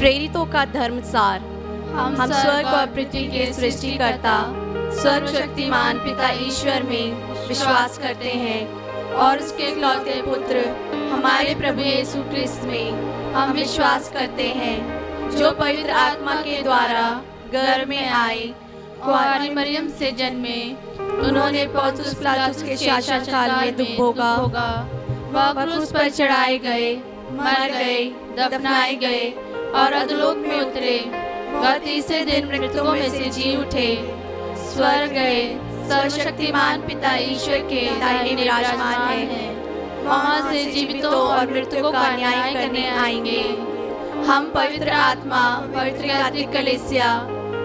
प्रेरितों का धर्मसार। हम स्वर्ग और पृथ्वी के सृष्टिकर्ता सर्वशक्तिमान पिता ईश्वर में विश्वास करते हैं और उसके इकलौते पुत्र हमारे प्रभु यीशु क्रिस्त में हम विश्वास करते हैं, जो पवित्र आत्मा के द्वारा गर्भ में आए, कुंवारी मरियम से जन्मे, उन्होंने पोंतियुस पिलातुस के शासनकाल में दुख भोगा, वह क्रूस पर चढ़ाए गए, मर गए, दफनाए गए और अधोलोक में उतरे। वह तीसरे दिन मृतकों में से जी उठे, स्वर्ग गए, सर्वशक्तिमान पिता ईश्वर के दाहिने विराजमान हैं। वहाँ से जीवितों और मृतकों का न्याय करने आएंगे। हम पवित्र आत्मा, पवित्र कैथोलिक कलीसिया,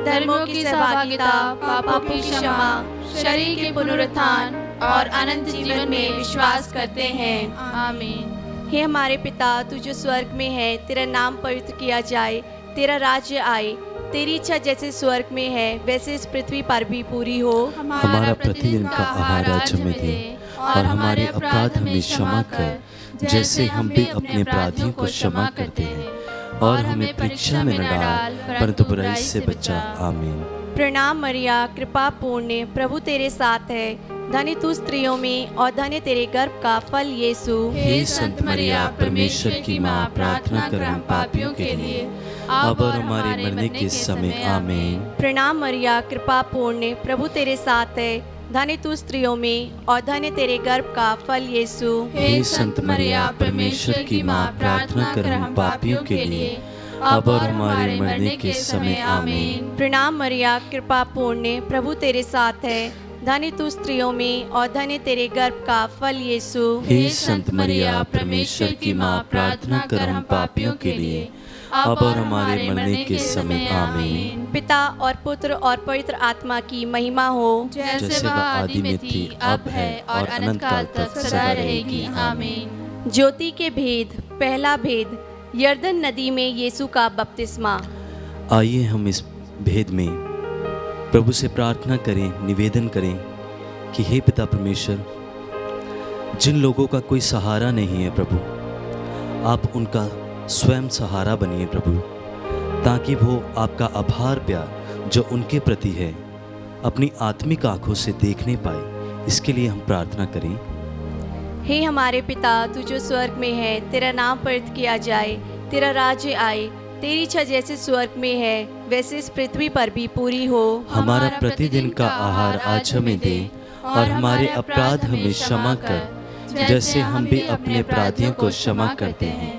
धर्मों की सहभागिता, पापों की क्षमा, शरीर के पुनरुत्थान और अनंत जीवन में विश्वास करते हैं। आमीन। हे हमारे पिता, तू जो स्वर्ग में है, तेरा नाम पवित्र किया जाए, तेरा राज्य आए, तेरी इच्छा जैसे स्वर्ग में है वैसे इस पृथ्वी पर भी पूरी हो। हमारा प्रतिदिन का आहार आज हमें दे और हमारे अपराध हमें क्षमा कर, जैसे हम भी अपने अपराधियों को क्षमा करते हैं, और हमें परीक्षा में न डाल परंतु बुराई से बचा। आमीन। प्रणाम मरिया, कृपा पूर्ण, प्रभु तेरे साथ है, धन्य तू स्त्रियों में और धन्य तेरे गर्भ का फल यीशु। हे संत मरिया, परमेश्वर की माँ, प्रार्थना कर हम पापियों के लिए अब और हमारे मरने के समय। आमीन। प्रणाम मरिया, कृपा पूर्ण, प्रभु तेरे साथ है, धन्य तू स्त्रियों में और धन्य तेरे गर्भ का फल यीशु। हे संत मरिया, परमेश्वर की माँ, प्रार्थना कर हम पापियों के लिए अब और हमारे मरने के समय। आमीन। प्रणाम मरिया, कृपा पूर्ण, प्रभु तेरे साथ है, धन्य तू स्त्रियों में और धन्य तेरे गर्भ का फल यीशु। हे संत मरिया, परमेश्वर की माँ, प्रार्थना कर हम पापियों के लिए अब और हमारे मरने के समय। आमीन। पिता और पुत्र और पवित्र आत्मा की महिमा हो, जैसे वह आदि में थी, अब है और अनंत काल तक सदा रहेगी। आमीन। ज्योति के भेद। पहला भेद, यरदन नदी में यीशु का बपतिस्मा। आइए हम इस भेद में प्रभु से प्रार्थना करें, निवेदन करें कि हे पिता परमेश्वर, जिन लोगों का कोई सहारा नहीं है प्रभु, आप उनका स्वयं सहारा बनिए प्रभु, ताकि वो आपका आभार प्यार जो उनके प्रति है अपनी आत्मिक आंखों से देखने पाए। इसके लिए हम प्रार्थना करें। हे हमारे पिता, तू जो स्वर्ग में है, तेरा नाम पवित्र किया जाए, तेरा राज्य आए, तेरी इच्छा जैसे स्वर्ग में है वैसे इस पृथ्वी पर भी पूरी हो। हमारा प्रतिदिन का आहार आज हमें दे और हमारे अपराध हमें क्षमा कर, जैसे हम भी अपने अपराधियों को क्षमा करते हैं,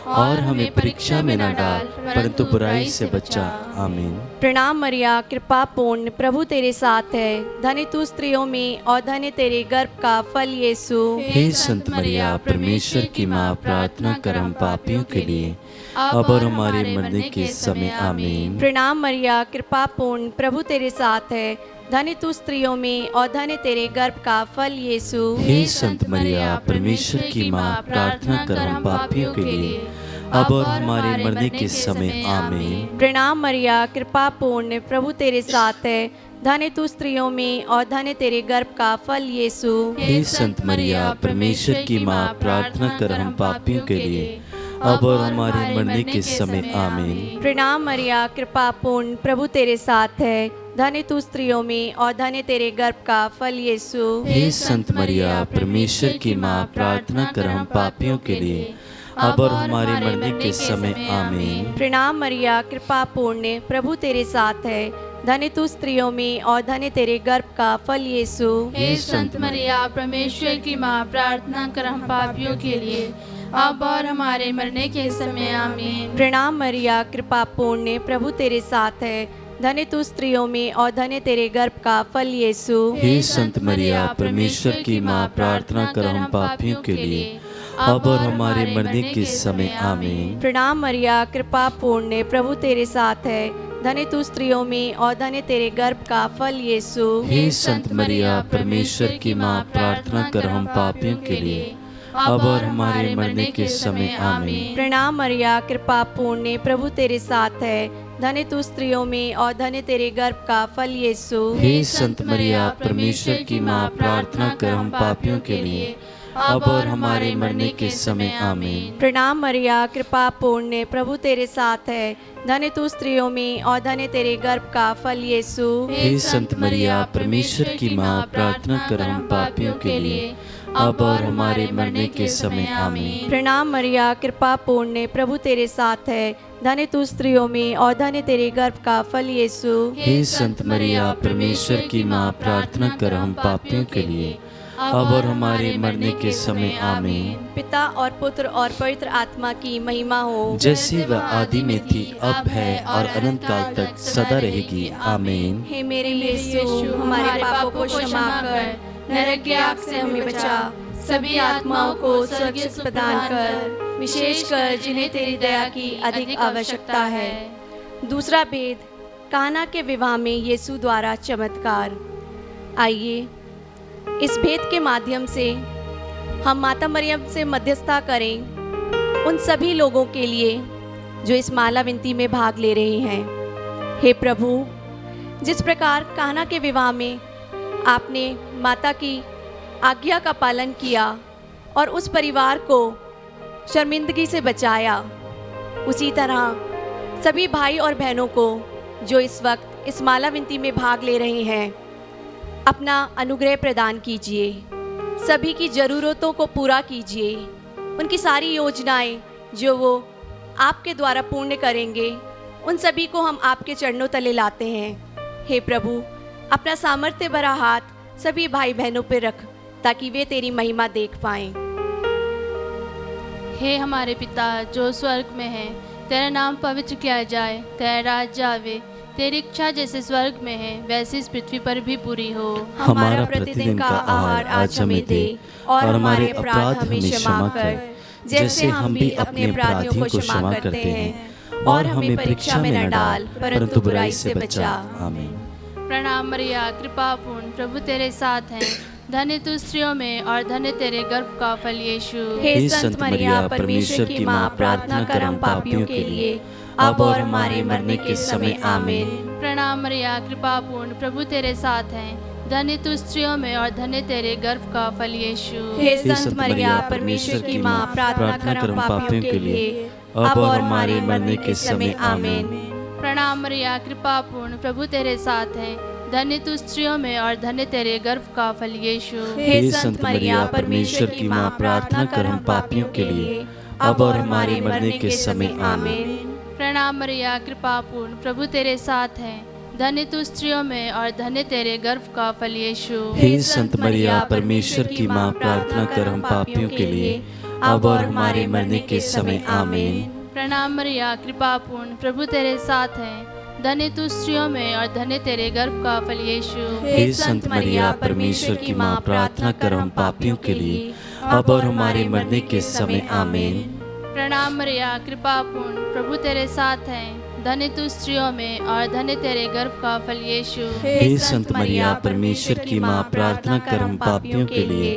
और हमें परीक्षा में न डाल परंतु बुराई से बचा। आमीन। प्रणाम मरिया, कृपा पूर्ण, प्रभु तेरे साथ है, धन्य तू स्त्रियों में और धन्य तेरे गर्भ का फल यीशु। हे संत मरिया, परमेश्वर की माँ, प्रार्थना कर हम पापियों के लिए अब और हमारे मरने के समय। आमीन। प्रणाम मरिया, कृपा पूर्ण, प्रभु तेरे साथ है, धन्य तू स्त्रियों में और धन्य तेरे गर्भ का फल यीशु। हे संत मरिया, परमेश्वर की माँ, प्रार्थना कर हम पापियों के लिए अब और हमारे मरने के समय। आमीन। प्रणाम मरिया, कृपा पूर्ण, प्रभु तेरे साथ है, धन्य तू स्त्रियों में और धन्य तेरे गर्भ का फल यीशु। हे संत मरिया, परमेश्वर की माँ, प्रार्थना कर हम पापियों के लिए अब और हमारे मरने के समय। आमीन। प्रणाम मरिया, कृपा पूर्ण, प्रभु तेरे साथ है, धन्य तू स्त्रियों में और धन्य तेरे गर्भ का फल यीशु। हे संत मरिया, परमेश्वर की माँ, प्रार्थना कर हम पापियों के लिए अब और हमारे मरने के समय। आमीन। प्रणाम मरिया, कृपा पूर्ण, प्रभु तेरे साथ है, धन्य तू स्त्रियों में और धन्य तेरे गर्भ का फल यीशु। हे संत मरिया, परमेश्वर की माँ, प्रार्थना कर हम पापियों के लिए अब और हमारे मरने के समय। आमीन। प्रणाम मरिया, कृपा पूर्ण, प्रभु तेरे साथ है, धन्य तू स्त्रियों में और धन्य तेरे गर्भ का फल यीशु। हे संत मरिया, परमेश्वर की माँ, प्रार्थना कर हम पापियों के लिए अब और हमारे मरने के समय। आमीन। प्रणाम मरिया, कृपा पूर्ण, प्रभु तेरे साथ है, धन्य तू स्त्रियों में और धन्य तेरे गर्भ का फल यीशु। हे संत मरिया, परमेश्वर की माँ, प्रार्थना कर हम पापियों के लिए अब और हमारे मरने के समय। आमीन। प्रणाम मरिया, कृपा पूर्ण, प्रभु तेरे साथ है, धन्य तू स्त्रियों में और धन्य तेरे गर्भ का फल यीशु। हे संत मरिया, परमेश्वर की माँ, प्रार्थना कर हम पापियों के लिए अब और हमारे मरने के समय आमीन। प्रणाम मरिया, कृपा पूर्ण, प्रभु तेरे साथ है। धन्य तू स्त्रियों में और धन्य तेरे गर्भ का फल यीशु। हे संत मरिया, परमेश्वर की माँ, प्रार्थना कर हम पापियों के लिए, अब और हमारे मरने के समय आमीन। प्रणाम मरिया, कृपा पूर्ण, प्रभु तेरे साथ है। धन्य तू स्त्रियों में और धन्य तेरे गर्भ का फल यीशु। हे संत मरिया, परमेश्वर की माँ, प्रार्थना कर हम पापियों के लिए, अब और हमारे मरने के समय आमीन। पिता और पुत्र और पवित्र आत्मा की महिमा हो, जैसे वह आदि में थी, अब है और अनंत काल तक सदा रहेगी आमीन। हे मेरे यीशु, हमारे पापों को क्षमा कर, नरक की आग से हमें बचा, सभी आत्माओं को स्वर्ग प्रदान कर, विशेषकर जिन्हें तेरी दया की अधिक आवश्यकता है। दूसरा भेद, काना के विवाह में यीशु द्वारा चमत्कार। आइए इस भेद के माध्यम से हम माता मरियम से मध्यस्थता करें उन सभी लोगों के लिए जो इस माला विनती में भाग ले रहे हैं। हे प्रभु, जिस प्रकार काना के विवाह में आपने माता की आज्ञा का पालन किया और उस परिवार को शर्मिंदगी से बचाया, उसी तरह सभी भाई और बहनों को जो इस वक्त इस माला विनती में भाग ले रहे हैं, अपना अनुग्रह प्रदान कीजिए। सभी की ज़रूरतों को पूरा कीजिए। उनकी सारी योजनाएं जो वो आपके द्वारा पूर्ण करेंगे, उन सभी को हम आपके चरणों तले लाते हैं। हे प्रभु, अपना सामर्थ्य भरा हाथ सभी भाई बहनों पर रख, ताकि वे तेरी महिमा देख पाएं। हे हमारे पिता जो स्वर्ग में है, तेरा नाम पवित्र किया जाए, तेरा राज्य आवे, तेरी इच्छा जैसे स्वर्ग में है वैसे इस पृथ्वी पर भी पूरी हो। हमारा प्रतिदिन का आहार आज हमें दे, और हमारे अपराध हमें क्षमा कर, जैसे हम भी अपने अपराधियों को क्षमा करते हैं, और हमें परीक्षा में न डाल, परंतु बुराई से बचा। आमीन। प्रणाम मरिया, कृपा पूर्ण, प्रभु तेरे साथ है। धन्य तू स्त्रियों में और धन्य तेरे गर्भ का फल यीशु। हे संत मरिया, परमेश्वर की माँ, प्रार्थना कर हम पापियों के लिए, अब और हमारे मरने के समय आमीन। प्रणाम मरिया, कृपा पूर्ण, प्रभु तेरे साथ है। धन्य तू स्त्रियों में और धन्य तेरे गर्भ का फल यीशु। हे संत मरिया, परमेश्वर की माँ, प्रार्थना कर हम पापियों के लिए, अब और हमारे मरने के समय आमीन। प्रणाम मरिया, कृपा पूर्ण, प्रभु तेरे साथ है। धन्य तू स्त्रियों में और धन्य तेरे गर्भ का फल यीशु। हे संत मरिया, परमेश्वर की माँ, प्रार्थना कर हम पापियों के लिए, अब और हमारे मरने के समय आमीन। प्रणाम मरिया, कृपा पूर्ण, प्रभु तेरे साथ है। धन्य तू स्त्रियों में और धन्य तेरे गर्भ का फल यीशु। हे संत मरिया, परमेश्वर की माँ, प्रार्थना कर हम पापियों के लिए, अब और हमारे मरने के समय आमीन। प्रणाम मरिया, कृपा पूर्ण, प्रभु तेरे साथ है। धन्य तू स्त्रियों में और धन्य तेरे गर्भ का फल यीशु। हे संत मरिया, परमेश्वर की माँ, प्रार्थना कर हम पापियों के लिए, अब और हमारे मरने के समय आमीन। प्रणाम मरिया, कृपा पूर्ण, प्रभु तेरे साथ है। धन्य तू स्त्रियों में और धन्य तेरे गर्भ का फल यीशु। हे संत मरिया, परमेश्वर की माँ, प्रार्थना कर हम पापियों के लिए,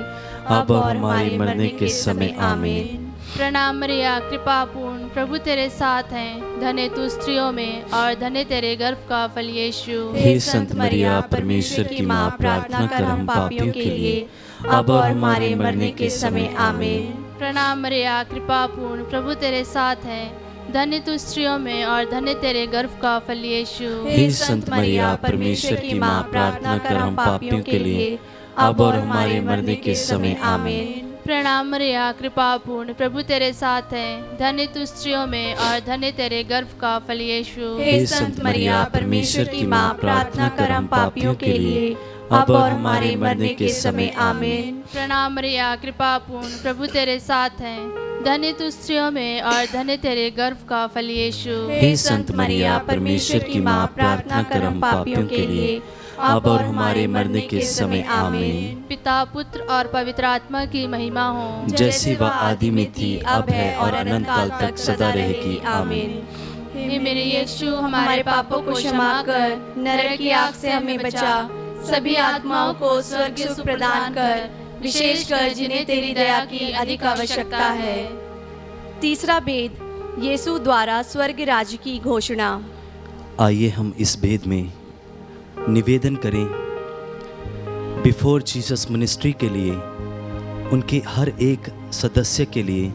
अब और हमारे मरने के समय आमीन। प्रणाम मरिया, कृपा पूर्ण, प्रभु तेरे साथ है। धन्य तू स्त्रियों में और धन्य तेरे गर्भ का फल यीशु। हे संत मरिया, परमेश्वर की माँ, प्रार्थना कर हम पापियों के लिए, अब और हमारे मरने के समय आमीन। प्रणाम मरिया, कृपा पूर्ण, प्रभु तेरे साथ है। धन्य तू स्त्रियों में और धन्य तेरे गर्भ का फल यीशु। हे संत मरिया, परमेश्वर की माँ, प्रार्थना कर हम पापियों के लिए, अब और हमारे मरने के समय आमीन। प्रणाम मरिया, कृपा पूर्ण, प्रभु तेरे साथ है। धन्य तू स्त्रियों में और धन्य तेरे गर्भ का फल यीशु। हे संत मरिया, परमेश्वर की माँ, प्रार्थना कर हम पापियों के लिए, अब और हमारे मरने के समय आमीन। प्रणाम मरिया, कृपा पूर्ण, प्रभु तेरे साथ है। धन्य तू स्त्रियों में और धन्य तेरे गर्भ का फल यीशु। हे संत मरिया, परमेश्वर की माँ, प्रार्थना कर हम पापियों के लिए, अब और हमारे मरने के समय आमीन। पिता, पुत्र और पवित्र आत्मा की महिमा हो, जैसे वह आदि में थी, अब है और अनंत काल तक सदा रहेगी आमीन। हे मेरे यीशु, हमारे पापों को क्षमा कर, नरक की आग से हमें बचा, सभी आत्माओं को स्वर्ग सुख प्रदान कर, विशेषकर जिन्हें तेरी दया की अधिक आवश्यकता है। तीसरा भेद, यीशु द्वारा स्वर्ग राज्य की घोषणा। आइए हम इस भेद में निवेदन करें बिफोर जीसस मिनिस्ट्री के लिए उनके हर एक सदस्य के लिए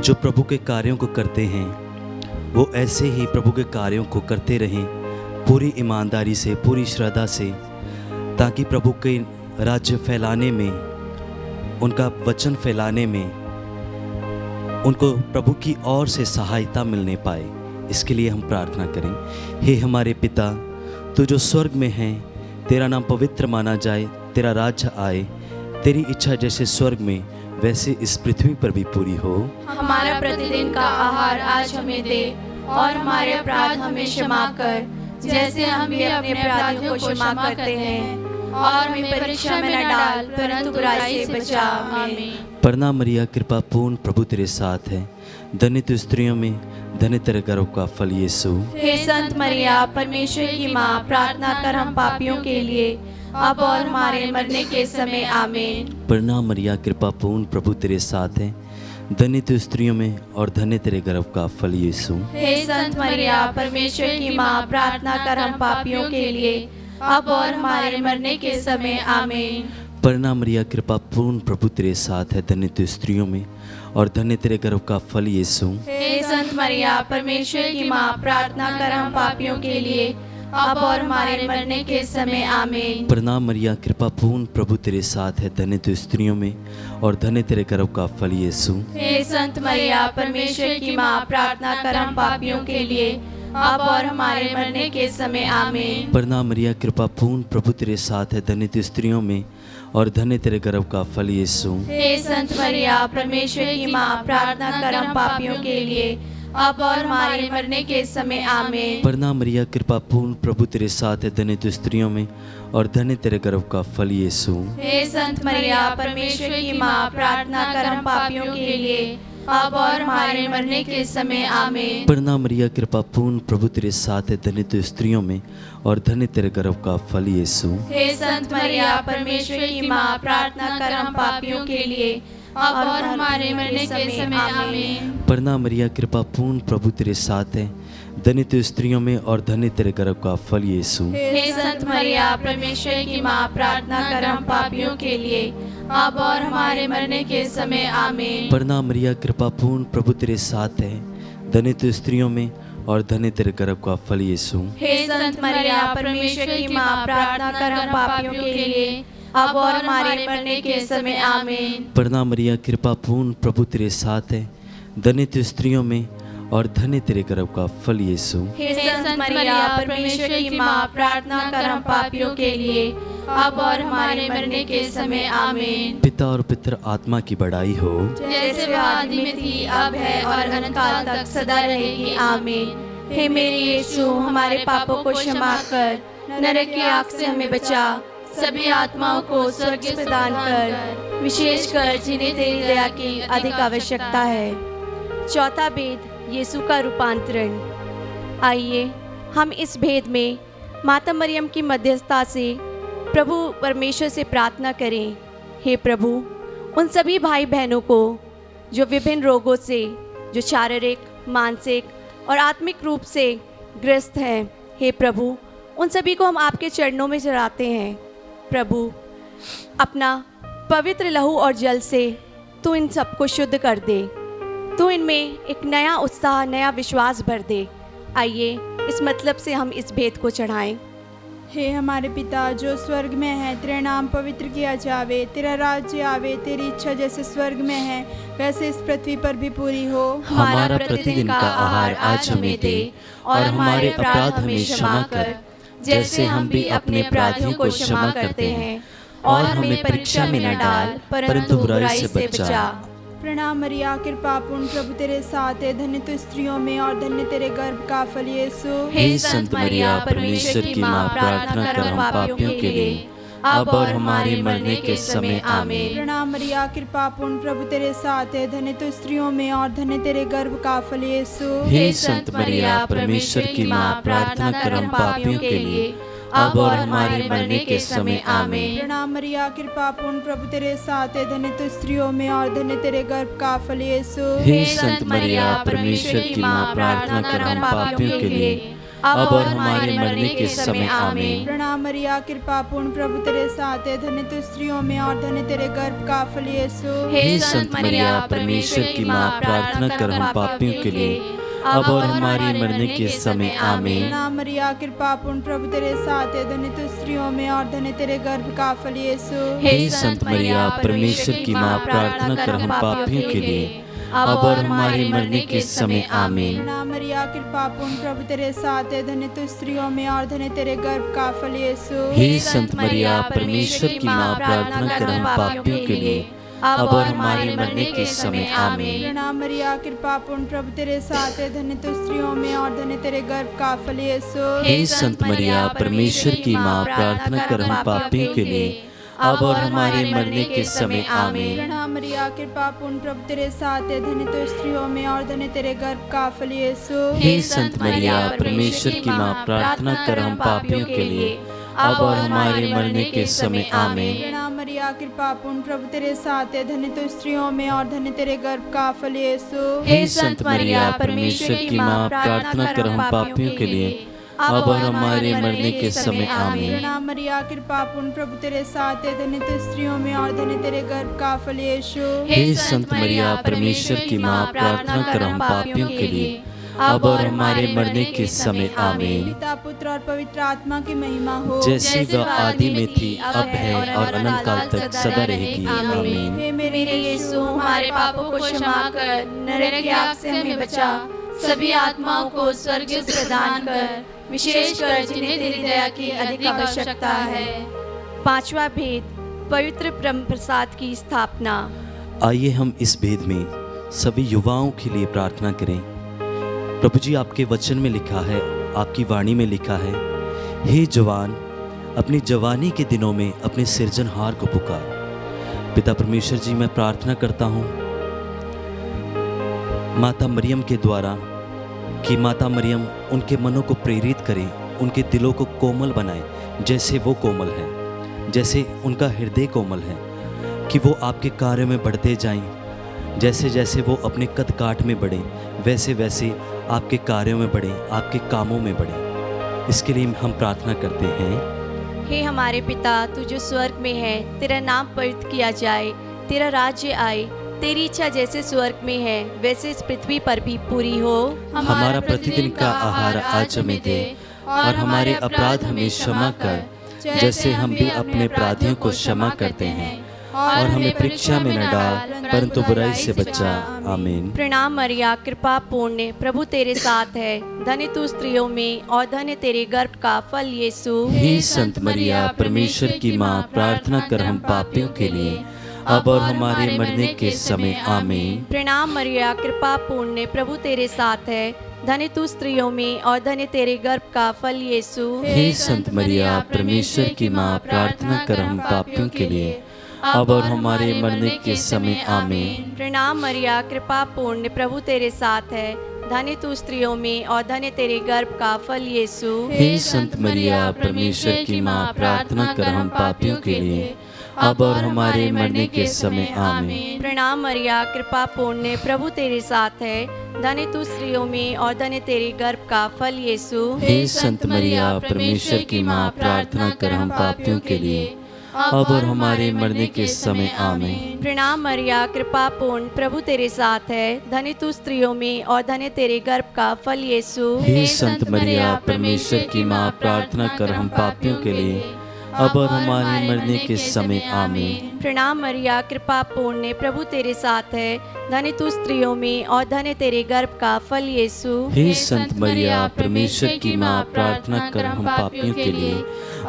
जो प्रभु के कार्यों को करते हैं, वो ऐसे ही प्रभु के कार्यों को करते रहें पूरी ईमानदारी से, पूरी श्रद्धा से, ताकि प्रभु के राज्य फैलाने में, उनका वचन फैलाने में उनको प्रभु की ओर से सहायता मिलने पाए। इसके लिए हम प्रार्थना करें। हे हमारे पिता, तू जो स्वर्ग में है, तेरा नाम पवित्र माना जाए, तेरा राज्य आए, तेरी इच्छा जैसे स्वर्ग में वैसे इस पृथ्वी पर भी पूरी हो। हमारा प्रतिदिन का आहार आज हमें दे, और हमारे अपराध हमें क्षमा कर, जैसे हम भी अपने अपराधियों को क्षमा करते हैं, और हमें परीक्षा में न डाल, परंतु बुराई से बचा। आमीन। प्रणाम मरिया, कृपा पूर्ण, प्रभु तेरे साथ है, धन्य तू स्त्रियों में, धन्य तेरे गर्भ का फल यीशु। हे संत मरिया, परमेश्वर की माँ, प्रार्थना कर हम पापियों के लिए, अब और हमारे मरने के समय। आमीन। प्रणाम मरिया, कृपा पूर्ण, प्रभु तेरे साथ है, धन्य तू स्त्रियों में और धन्य तेरे गर्भ का फल यीशु। हे संत मरिया, परमेश्वर की माँ, प्रार्थना कर हम पापियों के लिए, अब और हमारे मरने के समय। आमीन। प्रणाम मरिया, कृपा पूर्ण, प्रभु तेरे साथ है, धन्य तू स्त्रियों में और धन्य तेरे गर्भ का फल यीशु। हे संत मरिया, परमेश्वर की माँ, प्रार्थना कर हम पापियों के लिए, अब और हमारे मरने के समय। आमीन। प्रणाम मरिया, कृपा पूर्ण, प्रभु तेरे साथ है, धन्य तू स्त्रियों में और धन्य तेरे गर्भ का फल यीशु। हे संत मरिया, परमेश्वर की माँ, प्रार्थना कर हम पापियों के लिए, अब और हमारे मरने के समय। आमीन। प्रणाम मरिया, कृपा पूर्ण, प्रभु तेरे साथ है, धन्य तू स्त्रियों में और धन्य तेरे गर्भ का फल यीशु। हे संत मरिया, परमेश्वर की माँ, प्रार्थना कर हम पापियों के लिए, अब और हमारे मरने के समय। आमीन। प्रणाम मरिया, कृपा पूर्ण, प्रभु तेरे साथ है, धन्य तू स्त्रियों में और धन्य तेरे गर्भ का फल यीशु। हे संत मरिया, परमेश्वर की माँ, प्रार्थना कर हम पापियों के लिए, अब और हमारे मरने के समय। आमीन। प्रणाम मरिया, कृपा पूर्ण, प्रभु तेरे साथ है, धन्य तू स्त्रियों में और धन्य तेरे गर्भ का फल यीशु। हे संत मरिया, परमेश्वर की माँ, प्रार्थना कर हम पापियों के लिए, अब और हमारे मरने के समय। आमीन। प्रणाम मरिया, कृपा पूर्ण, प्रभु तेरे साथ है, धन्य तू स्त्रियों में और धन्य तेरे गर्भ का फल यीशु। हे संत मरिया, परमेश्वर की माँ, प्रार्थना कर हम पापियों के लिए, अब और हमारे मरने के समय। आमीन। प्रणाम मरिया, कृपा पूर्ण, प्रभु तेरे साथ है, धन्य तू स्त्रियों में और धन्य तेरे गर्भ का फल यीशु। हे संत मरिया, परमेश्वर की माँ, प्रार्थना कर हम पापियों के लिए, अब और हमारे मरने के समय। आमीन। प्रणाम मरिया, कृपा पूर्ण, प्रभु तेरे साथ है, धन्य तू स्त्रियों में और धन्य तेरे गर्भ का फल यीशु। हे संत मरिया, परमेश्वर की माँ, प्रार्थना कर हम पापियों के लिए, अब और हमारे मरने के समय। आमीन। पिता और पितर आत्मा की बड़ाई हो, जैसे वह आदि में थी, अब है और अनंत काल तक सदा रहेगी। आमीन। हे मेरे यीशु, हमारे पापों को क्षमा कर, नरक की आग से हमें बचा, सभी आत्माओं को स्वर्ग प्रदान कर, विशेषकर जिन्हें तेरी दया की अधिक आवश्यकता है। चौथा भेद, यीशु का रूपांतरण। आइए हम इस भेद में माता मरियम की मध्यस्थता से प्रभु परमेश्वर से प्रार्थना करें। हे प्रभु, उन सभी भाई बहनों को जो विभिन्न रोगों से, जो शारीरिक, मानसिक और आत्मिक रूप से ग्रस्त हैं, हे प्रभु, उन सभी को हम आपके चरणों में चढ़ाते हैं। प्रभु, अपना पवित्र लहू और जल से तू इन सबको शुद्ध कर दे, तू इनमें एक नया उत्साह, नया विश्वास भर दे। आइए इस मतलब से हम इस भेद को चढ़ाएं। हे हमारे पिता जो स्वर्ग में है, तेरा नाम पवित्र किया जावे, तेरा राज्य आवे, तेरी इच्छा जैसे स्वर्ग में है वैसे इस पृथ्वी पर भी पूरी हो। हमारा प्रतिदिन का आहार आज हमें दे, और हमारे अपराध हमें क्षमा कर, जैसे हम भी अपने अपराधियों को क्षमा करते हैं, और हमें परीक्षा में न डाल, परंतु बुराई से बचा। प्रणाम मरिया, कृपा पूर्ण, प्रभु तेरे साथ है, धन्य तू स्त्रियों में और धन्य तेरे गर्भ का फल यीशु। हे संत मरिया, परमेश्वर की माँ, प्रार्थना कर हम पापियों के लिए, अब और हमारे मरने के समय। आमीन। प्रणाम मरिया, कृपा पूर्ण, प्रभु तेरे साथ है, धन्य तू स्त्रियों में और धन्य तेरे गर्भ का फल यीशु। हे संत मरिया, परमेश्वर की माँ, प्रार्थना कर हम पापियों के लिए, अब और हमारे मरने के समय। आमीन। प्रणाम मरिया, कृपा पूर्ण, प्रभु तेरे साथ है, धन्य तू स्त्रियों में और धन्य तेरे गर्भ का फल यीशु। हे संत मरिया, परमेश्वर की माँ, प्रार्थना कर हम पापियों के लिए, अब और हमारे मरने के समय आमीन। प्रणाम मरिया, कृपा पूर्ण, प्रभु तेरे साथ है, धन्य तू स्त्रियों में और धन्य तेरे गर्भ का फल यीशु। हे संत मरिया, परमेश्वर की माँ, प्रार्थना कर हम पापियों के लिए, अब और हमारे मरने के समय आमीन। प्रणाम मरिया, कृपा पूर्ण, प्रभु तेरे साथ है, धन्य तू स्त्रियों में और धन्य तेरे गर्भ का फल यीशु। हे संत मरिया, परमेश्वर की माँ, प्रार्थना कर हम पापियों के लिए, अब और हमारे मरने के समय आमीन। प्रणाम मरिया, कृपा पूर्ण, प्रभु तेरे साथ है, धन्य तू स्त्रियों में और धन्य तेरे गर्भ का फल यीशु। हे संत मरिया, परमेश्वर की माँ, प्रार्थना कर हम पापियों के लिए, अब और हमारे मरने के समय आमीन। प्रणाम मरिया, कृपा पूर्ण, प्रभु तेरे साथ है, धन्य तू स्त्रियों में और धन्य तेरे गर्भ का फल यीशु। हे संत मरिया, परमेश्वर की माँ, प्रार्थना कर हम पापियों के लिए, अब और हमारे मरने के समय आमीन। प्रणाम मरिया, कृपा पूर्ण, प्रभु तेरे साथ है, धन्य तू स्त्रियों में और धन्य तेरे गर्भ का फल यीशु। हे संत मरिया, परमेश्वर की माँ, प्रार्थना कर हम पापियों के लिए, अब और हमारे मरने के समय आमीन। प्रणाम मरिया, कृपा पूर्ण, प्रभु तेरे साथ है, धन्य तू स्त्रियों में और धन्य तेरे गर्भ का फल यीशु। हे संत मरिया, परमेश्वर की माँ, प्रार्थना कर हम पापियों के लिए, अब और हमारे मरने के समय आमीन। प्रणाम मरिया, कृपा पूर्ण, प्रभु तेरे साथ है, धन्य तू स्त्रियों में और धन्य तेरे गर्भ का फल यीशु। हे संत मरिया, परमेश्वर की माँ, प्रार्थना कर हम पापियों के लिए, अब और हमारे मरने के समय आमीन। पिता, पुत्र और पवित्र आत्मा की महिमा हो, जैसी वह आदि में थी, अब है और अनंत काल तक सदा रहेगी आमीन। हे मेरे यीशु, हमारे पापों को क्षमा कर, नरक की आग से हमें बचा, सभी आत्माओं को स्वर्ग से प्रदान कर, विशेषकर जिन्हें तेरी दया की अधिक आवश्यकता है। पांचवा भेद, पवित्र ब्रह्म प्रसाद की स्थापना। आइए हम इस भेद में सभी युवाओं के लिए प्रार्थना करें। प्रभु जी, आपके वचन में लिखा है, आपकी वाणी में लिखा है, हे जवान, अपनी जवानी के दिनों में अपने सृजनहार को पुकार। पिता परमेश्वर जी, मैं प्रार्थना करता हूँ माता मरियम के द्वारा कि माता मरियम उनके मनों को प्रेरित करें, उनके दिलों को कोमल बनाए, जैसे वो कोमल है, जैसे उनका हृदय कोमल है, कि वो आपके कार्य में बढ़ते जाएं। जैसे जैसे वो अपने कद काठ में बढ़ें, वैसे वैसे आपके कार्यों में बढ़ें, आपके कामों में बढ़ें। इसके लिए हम प्रार्थना करते हैं। हे हमारे पिता, तू जो स्वर्ग में है, तेरा नाम पवित्र किया जाए, तेरा राज्य आए, तेरी इच्छा जैसे स्वर्ग में है वैसे इस पृथ्वी पर भी पूरी हो। हमारा प्रतिदिन का आहार आज हमें दे, और हमारे अपराध हमें क्षमा कर, जैसे हम भी अपने अपराधियों को क्षमा करते हैं, और हमें परीक्षा में न डाल, परंतु बुराई से बचा। आमीन। प्रणाम मरिया, कृपा पूर्ण, प्रभु तेरे साथ है, धन्य तू स्त्रियों में और धन्य तेरे गर्भ का फल यीशु। हे संत मरिया, परमेश्वर की माँ, प्रार्थना कर हम पापियों के लिए, अब और हमारे मरने के समय आमीन। प्रणाम मरिया, कृपा पूर्ण, प्रभु तेरे साथ है, धन्य तू स्त्रियों में और धन्य तेरे गर्भ का फल यीशु। हे संत मरिया, परमेश्वर की माँ, प्रार्थना कर हम पापियों के लिए, अब और हमारे मरने के समय आमीन। प्रणाम मरिया, कृपा पूर्ण, प्रभु तेरे साथ है, धन्य तू स्त्रियों में और धन्य तेरे गर्भ का फल यीशु। हे संत मरिया, परमेश्वर की माँ, प्रार्थना कर हम पापियों के लिए, अब और हमारे मरने के समय आमीन। प्रणाम मरिया, कृपा पूर्ण, प्रभु तेरे साथ है, धन्य तू स्त्रियों में और धन्य तेरे गर्भ का फल यीशु। हे संत मरिया, परमेश्वर की माँ, प्रार्थना कर हम पापियों के लिए, अब और हमारे मरने के समय आमीन। प्रणाम मरिया, कृपा पूर्ण, प्रभु तेरे साथ है, धन्य तू स्त्रियों में और धन्य तेरे गर्भ का फल यीशु। हे संत मरिया, परमेश्वर की माँ, प्रार्थना कर हम पापियों के लिए, अब और हमारे मरने के समय आमीन। प्रणाम मरिया, कृपा पूर्ण, प्रभु तेरे साथ है, धन्य तू स्त्रियों में और धन्य तेरे गर्भ का फल यीशु। हे संत मरिया, परमेश्वर की माँ, प्रार्थना कर हम पापियों के लिए,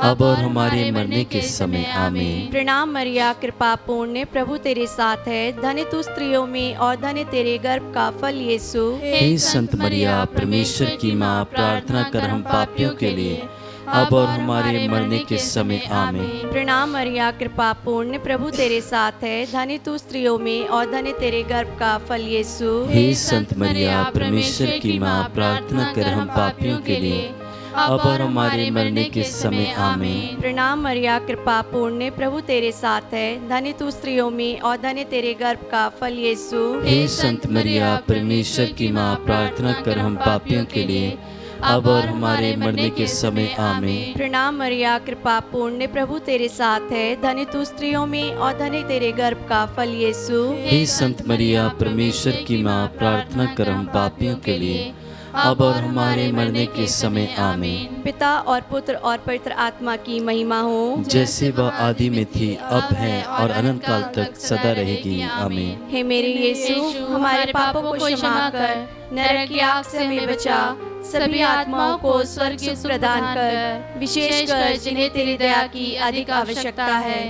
अब और हमारे मरने के समय आमीन। प्रणाम मरिया, कृपा पूर्ण, प्रभु तेरे साथ है, धन्य तू स्त्रियों में और धन्य तेरे गर्भ का फल यीशु। हे संत मरिया, परमेश्वर की माँ, प्रार्थना कर हम पापियों के लिए, अब और हमारे मरने के समय आमीन। प्रणाम मरिया, कृपा पूर्ण, प्रभु तेरे साथ है, धन्य तू स्त्रियों में और धन्य तेरे गर्भ का फल यीशु। हे संत मरिया, परमेश्वर की माँ, प्रार्थना कर हम पापियों के लिए, अब और हमारे मरने के समय आमीन। प्रणाम मरिया, कृपा पूर्ण, प्रभु तेरे साथ है, धन्य तू स्त्रियों में और धन्य तेरे गर्भ का फल यीशु। हे संत मरिया, परमेश्वर की माँ, प्रार्थना कर हम पापियों के लिए, अब और हमारे मरने के समय आमीन। प्रणाम मरिया, कृपा पूर्ण, प्रभु तेरे साथ है, धन्य तू स्त्रियों में और धन्य तेरे गर्भ का फल यीशु। हे संत मरिया, परमेश्वर की माँ, प्रार्थना कर हम पापियों के लिए, अब और हमारे मरने के समय आमीन। पिता और पुत्र और पवित्र आत्मा की महिमा हो, जैसे वह आदि में थी, अब है और अनंत काल तक सदा रहेगी आमीन। हे मेरे यीशु, हमारे पापों को क्षमा कर, नरक की आग से हमें बचा, सभी आत्माओं को स्वर्ग सुख प्रदान कर, विशेषकर जिन्हें तेरी दया की अधिक आवश्यकता है।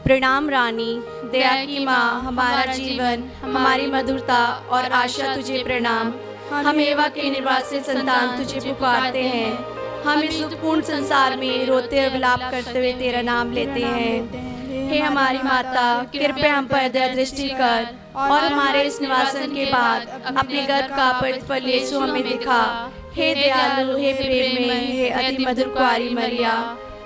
प्रणाम रानी, दया की माँ, हमारा जीवन, हमारी मधुरता और आशा तुझे प्रणाम। हम एवा के निर्वासित संतान तुझे पुकारते हैं। हम इस दुखपूर्ण संसार में रोते हुए विलाप करते हुए तेरा नाम लेते हैं। हे हमारी माता, कृपया हम पर दया दृष्टि कर और हमारे इस निवासन के बाद अपने गर्भ का पवित्र फल यीशु हमें दिखा। हे दयालु, हे प्रेम में, हे अति मधुर कुआरी मरिया,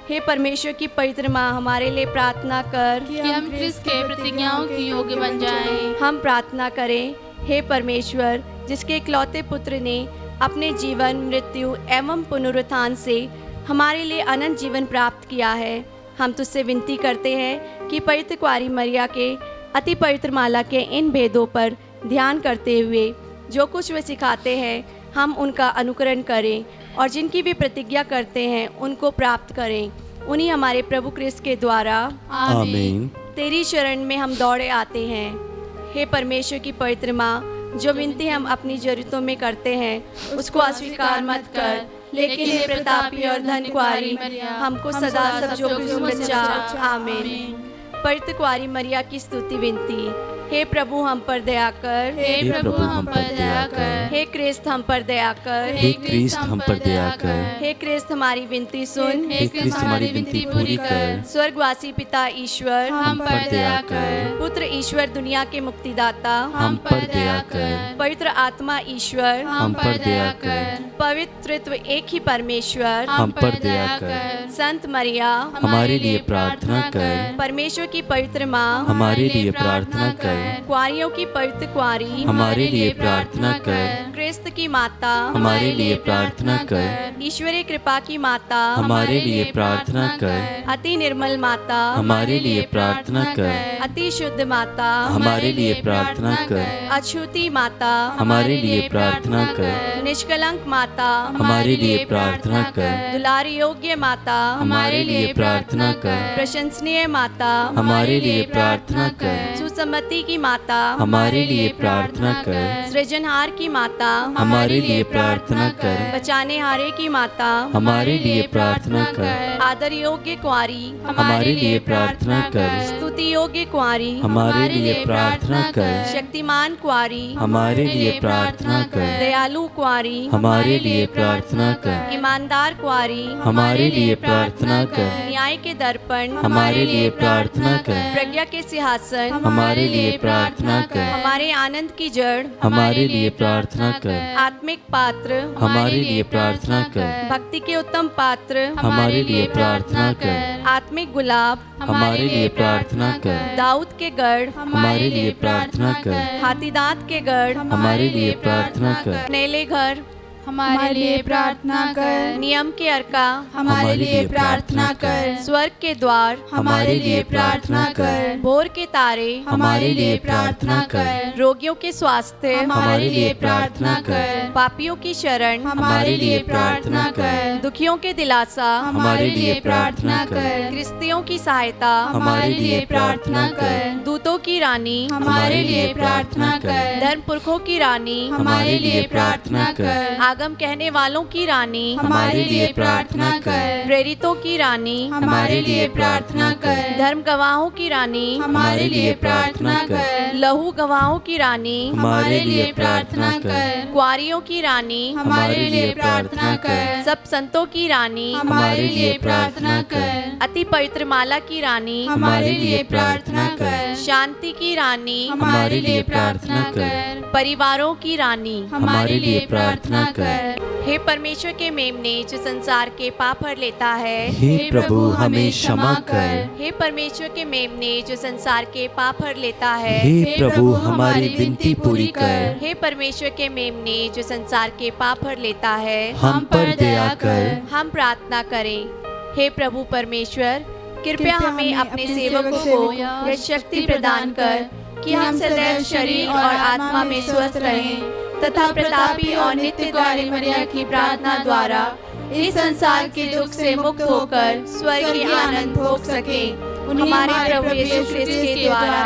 हे परमेश्वर की पवित्र माँ, हमारे लिए प्रार्थना कर कि हम क्रिस्त के प्रतिज्ञाओं की योग्य बन जाएं। हम प्रार्थना करें। हे परमेश्वर, जिसके इकलौते पुत्र ने अपने जीवन, मृत्यु एवं पुनरुत्थान से हमारे लिए अनंत जीवन प्राप्त किया है, हम तुझसे विनती करते हैं कि पवित्र कुआरी मरिया के अति पवित्र माला के इन भेदों पर ध्यान करते हुए जो कुछ वे सिखाते हैं, हम उनका अनुकरण करें और जिनकी भी प्रतिज्ञा करते हैं उनको प्राप्त करें। उन्हीं हमारे प्रभु क्रिस्त के द्वारा आमीन। तेरी शरण में हम दौड़े आते हैं। हे परमेश्वर की पवित्र माँ, जो विनती हम अपनी जरूरतों में करते हैं उसको अस्वीकार मत कर, लेकिन हे प्रतापी और धन्य कुआरी, हमको सदा सब जोखिम से बचा। आमीन। पवित्र कुआरी मरिया की स्तुति विनती। हे प्रभु हम पर दया कर, हे प्रभु हम पर दया कर, हे क्रिस्त हम पर दया कर, हे क्रिस्त हम पर दया कर, हे क्रिस्त हमारी विनती सुन, हे क्रिस्त हमारी विनती पूरी कर। स्वर्गवासी पिता ईश्वर हम पर दया कर, पुत्र ईश्वर दुनिया के मुक्तिदाता हम पर दया कर, पवित्र आत्मा ईश्वर हम पर दया कर, पवित्रत्व एक ही परमेश्वर हम पर दया कर। संत मरिया हमारे लिए प्रार्थना कर, परमेश्वर की पवित्र माँ हमारे लिए प्रार्थना कर, कुआरियों की पवित्र कुआरी हमारे लिए प्रार्थना कर, क्रिस्त की माता हमारे लिए प्रार्थना कर, ईश्वरीय कृपा की माता हमारे लिए प्रार्थना कर, अति निर्मल माता हमारे लिए प्रार्थना कर, अति शुद्ध माता हमारे लिए प्रार्थना कर, अछूती माता हमारे लिए प्रार्थना कर, निष्कलंक माता हमारे लिए प्रार्थना कर, दुलारी योग्य माता हमारे लिए प्रार्थना कर, प्रशंसनीय माता हमारे लिए प्रार्थना कर, सुसम्मति की माता हमारे लिए प्रार्थना कर, सृजनहार की माता हमारे लिए प्रार्थना कर, बचाने हारे की माता हमारे लिए प्रार्थना कर, आदर योग्य कुआरी हमारे लिए प्रार्थना कर, स्तुति योग्य कुआरी हमारे लिए प्रार्थना कर, शक्तिमान कुआरी हमारे लिए प्रार्थना कर, दयालु कुआरी हमारे लिए प्रार्थना कर, ईमानदार कुआरी हमारे लिए प्रार्थना कर, न्याय के दर्पण हमारे लिए प्रार्थना कर, प्रज्ञा के सिंहासन हमारे लिए प्रार्थना कर, हमारे आनंद की जड़ हमारे लिए प्रार्थना कर, आत्मिक पात्र हमारे लिए प्रार्थना कर, भक्ति के उत्तम पात्र हमारे लिए प्रार्थना कर, आत्मिक गुलाब हमारे लिए प्रार्थना कर, दाऊद के गढ़ हमारे लिए प्रार्थना कर, हाथीदांत के गढ़ हमारे लिए प्रार्थना कर, नेले घर हमारे लिए प्रार्थना कर, नियम के अर्का हमारे लिए प्रार्थना कर, स्वर्ग के द्वार हमारे लिए प्रार्थना कर, भोर के तारे हमारे लिए प्रार्थना कर, रोगियों के स्वास्थ्य हमारे लिए प्रार्थना कर, पापियों की शरण हमारे लिए प्रार्थना कर, दुखियों के दिलासा हमारे लिए प्रार्थना कर, क्रिस्तियों की सहायता हमारे लिए प्रार्थना कर, दूतों की रानी हमारे लिए प्रार्थना कर, धर्म पुरखों की रानी हमारे लिए प्रार्थना कर, आगम कहने वालों की रानी हमारे लिए प्रार्थना कर, प्रेरितों की रानी हमारे लिए प्रार्थना कर, धर्म गवाहों की रानी हमारे लिए प्रार्थना कर, लहू गवाहों की रानी हमारे लिए प्रार्थना कर, कुआरियों की रानी हमारे लिए प्रार्थना कर, सब संतों की रानी हमारे लिए प्रार्थना कर, अति पवित्र माला की रानी हमारे लिए प्रार्थना कर, शांति की रानी हमारे लिए प्रार्थना कर, परिवारों की रानी हमारे लिए प्रार्थना कर। हे परमेश्वर के मेमने जो संसार के पाप हर लेता है, हे प्रभु हमें क्षमा कर। हे परमेश्वर के मेमने जो संसार के पाप हर लेता है, हे प्रभु हमारी विनती पूरी कर। हे परमेश्वर के मेमने जो संसार के पाप हर लेता है, हम पर दया कर। हम प्रार्थना करें। हे प्रभु परमेश्वर, कृपया हमें अपने सेवकों को यह शक्ति प्रदान कर कि हम सदैव शरीर और आत्मा में स्वस्थ रहें तथा प्रतापी और नित्य द्वारी मरिया की प्रार्थना द्वारा इस संसार के दुख से मुक्त होकर स्वर्ग के आनंद भोग सके। हमारे प्रभु यीशु ख्रिस्त के द्वारा,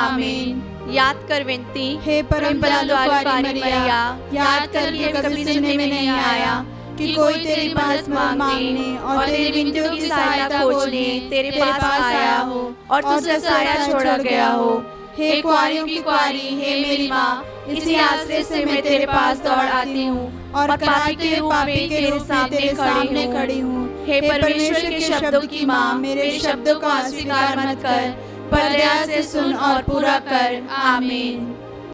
आमीन। याद कर विनती, हे परम दयालु मरिया, याद कर कि कभी सुनने में नहीं आया कि कोई तेरे पास मांगने और तेरी विनतियों की सहायता खोजने तेरे पास आया हो और तुझसे साया छोड़ा गया हो। हे कुआरियों की कुआरी, हे मेरी माँ, इसी आश्रय से मैं तेरे पास दौड़ आती हूँ और पापी के रूप में तेरे सामने खड़ी हूँ। हे परमेश्वर के शब्दों की माँ, मेरे शब्दों का अस्वीकार मत कर, पर दया से सुन और पूरा कर। आमीन।